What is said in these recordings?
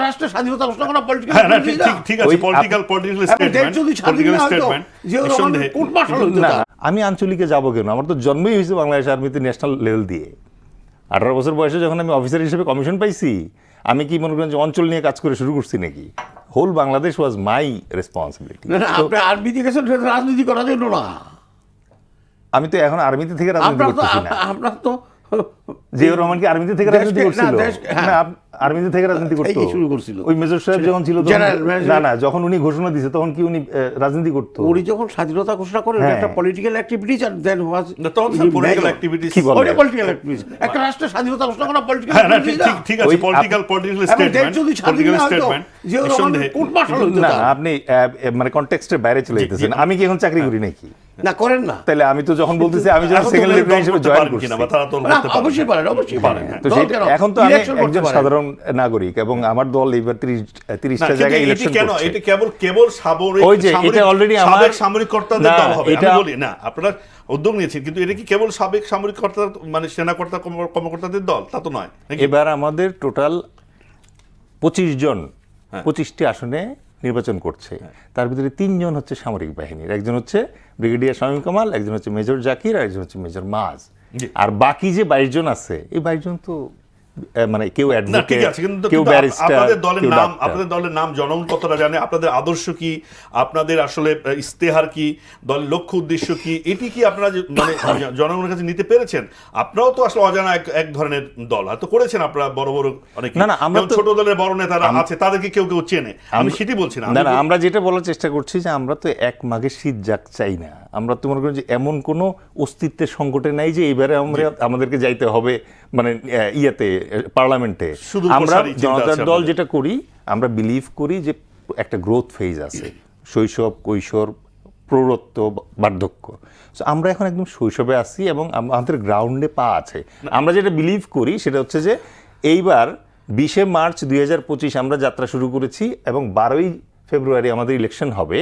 রাষ্ট্রের স্বাধীনতা ঘোষণা করা পলিটিক্যাল ঠিক আছে, পলিটিক্যাল স্টেটমেন্ট না, আমি আঞ্চলিকে যাব কেন? আমার তো জন্মই হয়েছে বাংলাদেশ আর্মিতে ন্যাশনাল লেভেল দিয়ে। 18 বছর বয়সে যখন আমি অফিসার হিসেবে কমিশন পাইছি, আমি কি মনে করেন যে অঞ্চল নিয়ে কাজ করে শুরু করছি নাকি? Whole Bangladesh was my responsibility. আপনি আর্মিতে গেছেন রাজনীতি করার জন্য না। আমি তো এখন আর্মিতে থেকে রাজনীতি করতেছি না। আপনার তো জিয়াউর রহমান কি আর্মিতে থেকে রাজনীতি করছিল? না, আর্মিতে থেকে রাজনীতি করতো শুরু করছিল ওই মেজর সাহেব যখন ছিল। না, যখন উনি ঘোষণা দিয়েছে তখন কি উনি রাজনীতি করতো? উনি যখন স্বাধীনতা ঘোষণা করেন একটা পলিটিক্যাল অ্যাক্টিভিটিজ আর দেন ওয়াজ পলিটিক্যাল অ্যাক্টিভিটিস। কি বলে পলিটিক্যাল অ্যাক্টিভিটিস? একটা রাষ্ট্রের স্বাধীনতা ঘোষণা করা পলিটিক্যাল ঠিক আছে, পলিটিক্যাল স্টেটমেন্ট। না, আপনি মানে কনটেক্সটের বাইরে চলে যেতেছেন। আমি কি এখন চাকরি করি নাকি? না, করেন না। তাহলে আমি তো যখন বলতেছি আমি যখন সেকেন্ড লেফটেন্যান্ট হিসেবে জয়েন করছি, অবশ্যই পারেন, অবশ্যই পারেন। তো এখন তো আমি একজন সাধারণ নাগরিক এবং আমার দল এবার 30টা জায়গায় ইলেকশন করছে। এটা কেবল সামরিক, ওই যে এটা অলরেডি আমার সামরিক কর্তাদের দল হবে। আমি বলি না, আপনারা উদ্যোগ নিয়েছেন, কিন্তু এটা কি কেবল সাবেক সামরিক কর্তা মানে সেনাকর্তা কর্মকর্তাদের দল? তা তো নয়। এবার আমাদের টোটাল 25 জন 25টি আসনে নির্বাচন করছে। তার ভিতরে 3 জন হচ্ছে সামরিক বাহিনীর, একজন হচ্ছে ব্রিগেডিয়ার শামীম কামাল, একজন হচ্ছে মেজর জাকির, আর একজন হচ্ছে মেজর মাজ। আর বাকি যে 22 জন আছে, এই 22 জন তো মানে কেউ অ্যাডভোকেট, কেউ ব্যারিস্টার। আপনাদের দলের নাম জনগণ কতটা জানে? আপনাদের আদর্শ কি? আপনাদের আসলে ইস্তেহার কি? দলের লক্ষ্য উদ্দেশ্য কি? এটি কি আপনারা মানে জনগণের কাছে নিতে পেরেছেন? আপনারাও তো আসলে অজানা এক ধরনের দল হয়তো করেছেন আপনারা, বড় বড় অনেক। না, আমরা ছোট দলের বড় নেতারা আছে, তাদেরকে কেউ চেনে। আমি সেটি বলছি না। না, আমরা যেটা বলার চেষ্টা করছি যে আমরা তো এক মাঘের শীত যাক চাই না। আমরা তো মনে করি যে এমন কোনো অস্তিত্বের সংকটে নাই যে এইবারে আমাদেরকে যাইতে হবে মানে ইয়েতে পার্লামেন্টে। আমরা জনতার দল যেটা করি, আমরা বিলিভ করি যে একটা গ্রোথ ফেজ আছে, শৈশব, কৈশোর, প্রৌঢ়ত্ব, বার্ধক্য। আমরা এখন একদম শৈশবে আছি এবং আমাদের গ্রাউন্ডে পা আছে। আমরা যেটা বিলিভ করি সেটা হচ্ছে যে এইবার 20 মার্চ 2025 আমরা যাত্রা শুরু করেছি এবং 12ই ফেব্রুয়ারি আমাদের ইলেকশন হবে।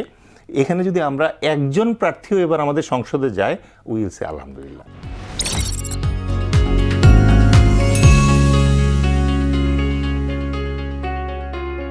এখানে যদি আমরা একজন প্রার্থীও এবার আমাদের সংসদে যায়, উইল সে আলহামদুলিল্লাহ।